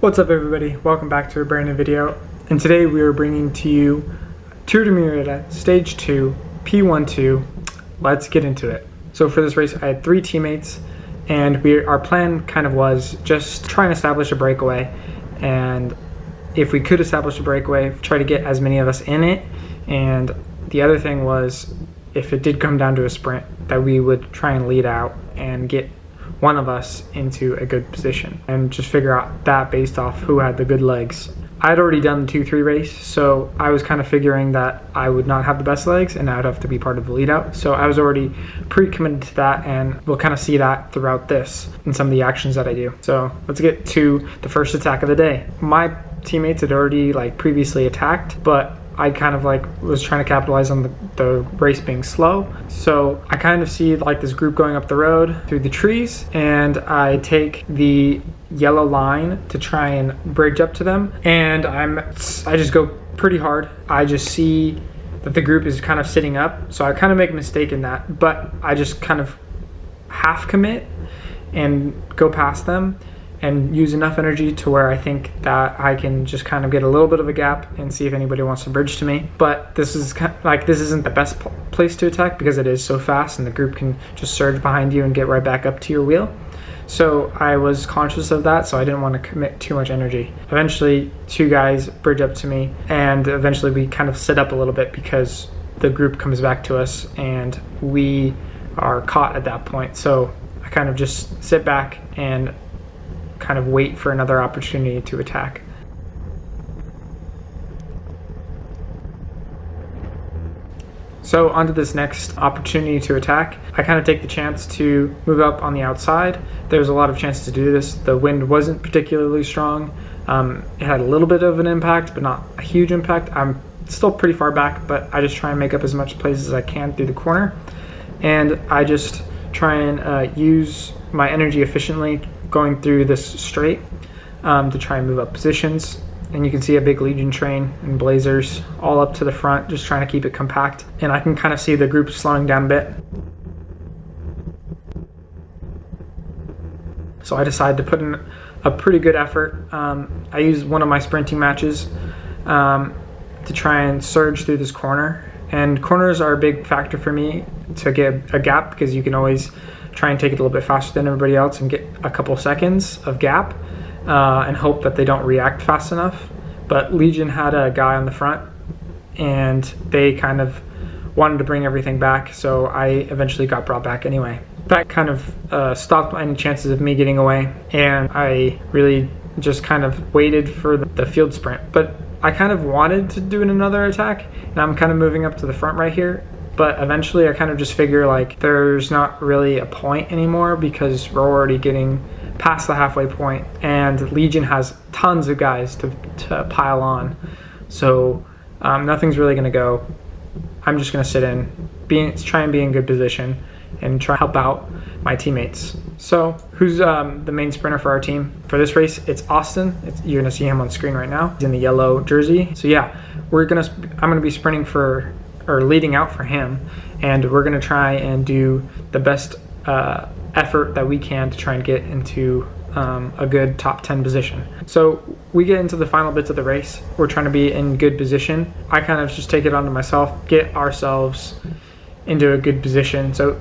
What's up everybody, welcome back to a brand new video, and today we are bringing to you Tour de Murrieta Stage 2 P12. Let's get into it. So for this race I had 3 teammates, and our plan kind of was just try and establish a breakaway, and if we could establish a breakaway, try to get as many of us in it. And the other thing was, if it did come down to a sprint, that we would try and lead out and get one of us into a good position and just figure out that based off who had the good legs. I had already done the 2-3 race, so I was kind of figuring that I would not have the best legs and I would have to be part of the lead out. So I was already pre-committed to that, and we'll kind of see that throughout this in some of the actions that I do. So let's get to the first attack of the day. My teammates had already previously attacked, but I kind of was trying to capitalize on the race being slow. So I kind of see this group going up the road through the trees, and I take the yellow line to try and bridge up to them, and I just go pretty hard. I just see that the group is kind of sitting up, so I kind of make a mistake in that, but I just kind of half commit and go past them and use enough energy to where I think that I can just kind of get a little bit of a gap and see if anybody wants to bridge to me. But this is this isn't the best place to attack because it is so fast and the group can just surge behind you and get right back up to your wheel. So I was conscious of that, so I didn't want to commit too much energy. Eventually 2 guys bridge up to me, and eventually we kind of sit up a little bit because the group comes back to us and we are caught at that point. So I kind of just sit back and kind of wait for another opportunity to attack. So onto this next opportunity to attack, I kind of take the chance to move up on the outside. There's a lot of chances to do this. The wind wasn't particularly strong. It had a little bit of an impact, but not a huge impact. I'm still pretty far back, but I just try and make up as much place as I can through the corner. And I just try and use my energy efficiently going through this straight to try and move up positions. And you can see a big Legion train and Blazers all up to the front, just trying to keep it compact. And I can kind of see the group slowing down a bit. So I decided to put in a pretty good effort. I used one of my sprinting matches to try and surge through this corner. And corners are a big factor for me to get a gap, because you can always try and take it a little bit faster than everybody else and get a couple seconds of gap and hope that they don't react fast enough. But Legion had a guy on the front and they kind of wanted to bring everything back, so I eventually got brought back anyway. That kind of stopped any chances of me getting away, and I really just kind of waited for the field sprint. But I kind of wanted to do another attack, and I'm kind of moving up to the front right here. But eventually I kind of just figure there's not really a point anymore because we're already getting past the halfway point and Legion has tons of guys to pile on. So nothing's really going to go. I'm just going to sit in, try and be in good position and try to help out my teammates. So who's the main sprinter for our team? For this race, it's Austin. You're going to see him on screen right now. He's in the yellow jersey. So yeah, I'm going to be sprinting leading out for him, and we're going to try and do the best effort that we can to try and get into a good top 10 position. So we get into the final bits of the race. We're trying to be in good position. I kind of just take it onto myself, get ourselves into a good position. So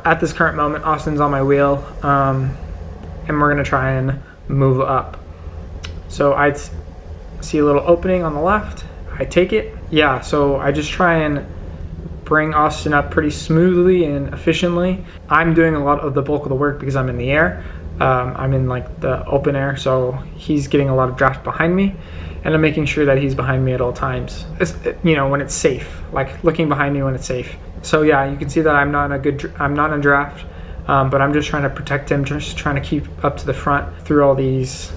at this current moment, Austin's on my wheel, and we're going to try and move up. So I see a little opening on the left. I take it. Yeah, so I just try and bring Austin up pretty smoothly and efficiently. I'm doing a lot of the bulk of the work because I'm in the air. I'm in the open air, so he's getting a lot of draft behind me, and I'm making sure that he's behind me at all times. When it's safe, looking behind me when it's safe. So yeah, you can see that I'm not in draft, but I'm just trying to protect him, just trying to keep up to the front through all these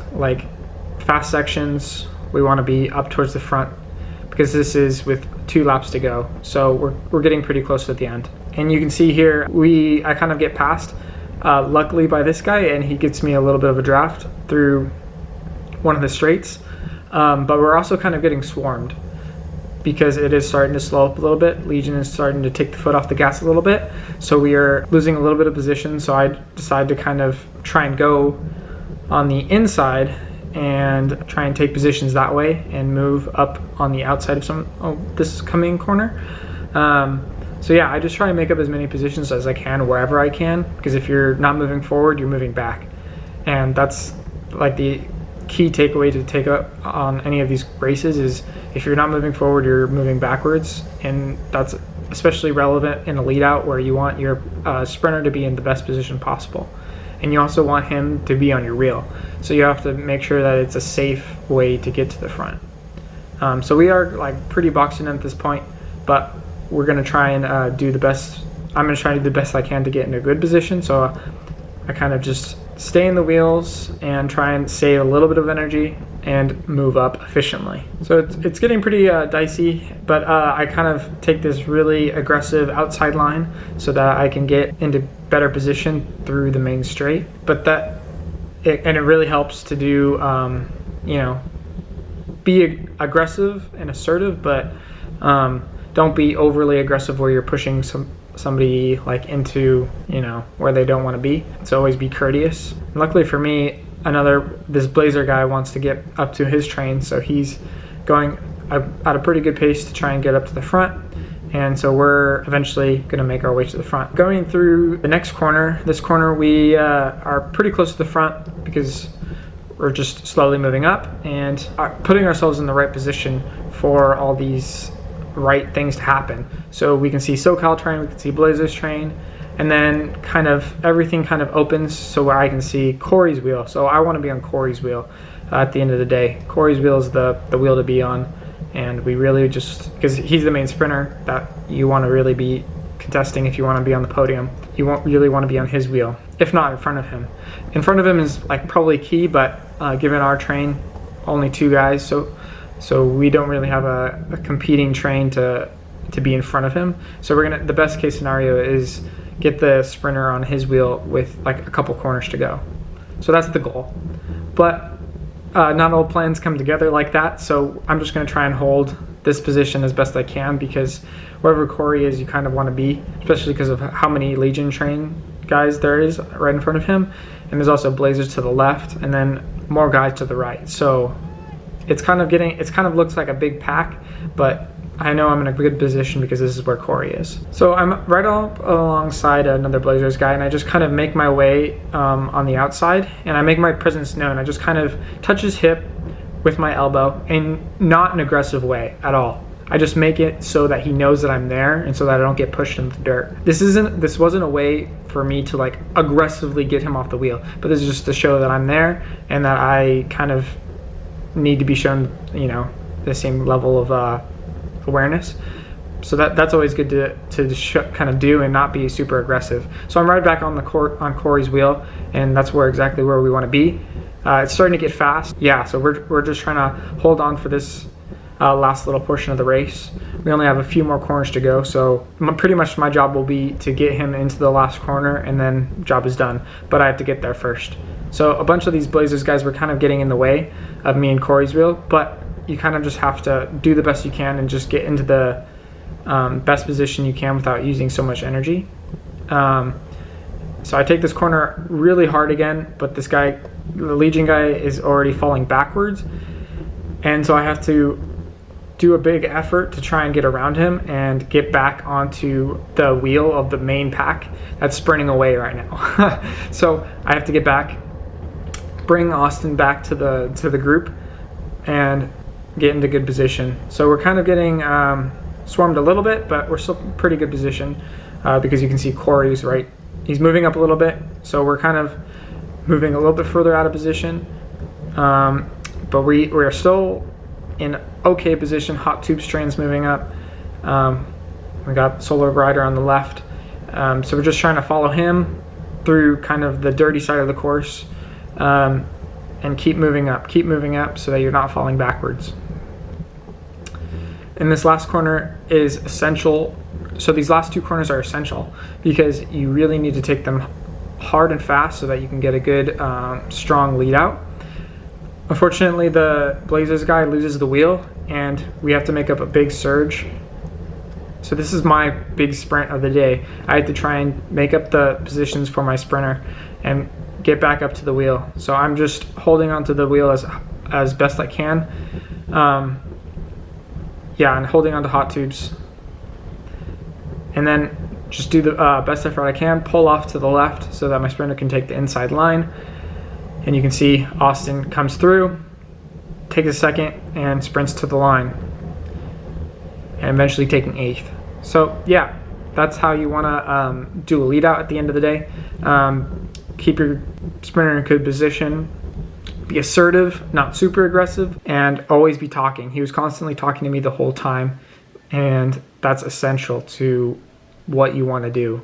fast sections. We want to be up towards the front, because this is with 2 laps to go. So we're getting pretty close at the end. And you can see here, I kind of get passed, luckily by this guy, and he gets me a little bit of a draft through one of the straights. But we're also kind of getting swarmed because it is starting to slow up a little bit. Legion is starting to take the foot off the gas a little bit. So we are losing a little bit of position. So I decided to kind of try and go on the inside and try and take positions that way and move up on the outside of this coming corner. So yeah, I just try and make up as many positions as I can wherever I can, because if you're not moving forward, you're moving back. And that's like the key takeaway to take up on any of these races is if you're not moving forward, you're moving backwards. And that's especially relevant in a lead out where you want your sprinter to be in the best position possible. And you also want him to be on your wheel. So you have to make sure that it's a safe way to get to the front. So we are like pretty boxed in at this point, but we're going to try and do the best. I'm going to try to do the best I can to get in a good position. So I kind of just stay in the wheels and try and save a little bit of energy and move up efficiently. So it's getting pretty dicey, but I kind of take this really aggressive outside line so that I can get into better position through the main straight. But it really helps to do, be aggressive and assertive, but don't be overly aggressive where you're pushing somebody like into where they don't want to be. So always be courteous. And luckily for me, this Blazer guy wants to get up to his train, so he's going at a pretty good pace to try and get up to the front. And so we're eventually going to make our way to the front. Going through the next corner, this corner we are pretty close to the front because we're just slowly moving up and putting ourselves in the right position for all these right things to happen. So we can see SoCal train, we can see Blazer's train, and then kind of everything kind of opens so where I can see Corey's wheel. So I want to be on Corey's wheel at the end of the day. Corey's wheel is the wheel to be on, and we really just, because he's the main sprinter that you want to really be contesting if you want to be on the podium. You won't really want to be on his wheel, if not in front of him. In front of him is like probably key, but given our train, only 2 guys, so we don't really have a competing train to be in front of him. So the best case scenario is get the sprinter on his wheel with like a couple corners to go. So that's the goal. But not all plans come together like that. So I'm just going to try and hold this position as best I can, because wherever Corey is, you kind of want to be, especially because of how many Legion train guys there is right in front of him. And there's also Blazers to the left and then more guys to the right. So it kind of looks like a big pack, but I know I'm in a good position because this is where Corey is. So I'm right alongside another Blazers guy, and I just kind of make my way on the outside, and I make my presence known. I just kind of touch his hip with my elbow, and not an aggressive way at all. I just make it so that he knows that I'm there and so that I don't get pushed into the dirt. This wasn't a way for me to like aggressively get him off the wheel, but this is just to show that I'm there and that I kind of need to be shown, the same level of awareness. So that's always good to kind of do and not be super aggressive. So I'm right back on on Corey's wheel, and that's exactly where we want to be. It's starting to get fast. Yeah, so we're just trying to hold on for this last little portion of the race. We only have a few more corners to go, so pretty much my job will be to get him into the last corner, and then job is done. But I have to get there first. So a bunch of these Blazers guys were kind of getting in the way of me and Corey's wheel, but you kind of just have to do the best you can and just get into the best position you can without using so much energy. So I take this corner really hard again, but this guy, the Legion guy, is already falling backwards, and so I have to do a big effort to try and get around him and get back onto the wheel of the main pack that's sprinting away right now. So I have to get back, bring Austin back to the group, and get into good position. So we're kind of getting swarmed a little bit, but we're still pretty good position because you can see Corey's right. He's moving up a little bit, so we're kind of moving a little bit further out of position. But we are still in okay position. Hot Tube Strain's moving up. We got Solar Rider on the left. So we're just trying to follow him through kind of the dirty side of the course. And keep moving up so that you're not falling backwards. And this last corner is essential. So these last 2 corners are essential because you really need to take them hard and fast so that you can get a good, strong lead out. Unfortunately, the Blazers guy loses the wheel, and we have to make up a big surge. So this is my big sprint of the day. I had to try and make up the positions for my sprinter, and get back up to the wheel. So I'm just holding onto the wheel as best I can. Yeah, and holding onto hot tubes. And then just do the best effort I can, pull off to the left so that my sprinter can take the inside line. And you can see Austin comes through, takes a second, and sprints to the line. And eventually taking 8th. So yeah, that's how you want to do a lead out at the end of the day. Keep your sprinter in a good position. Be assertive, not super aggressive, and always be talking. He was constantly talking to me the whole time, and that's essential to what you want to do.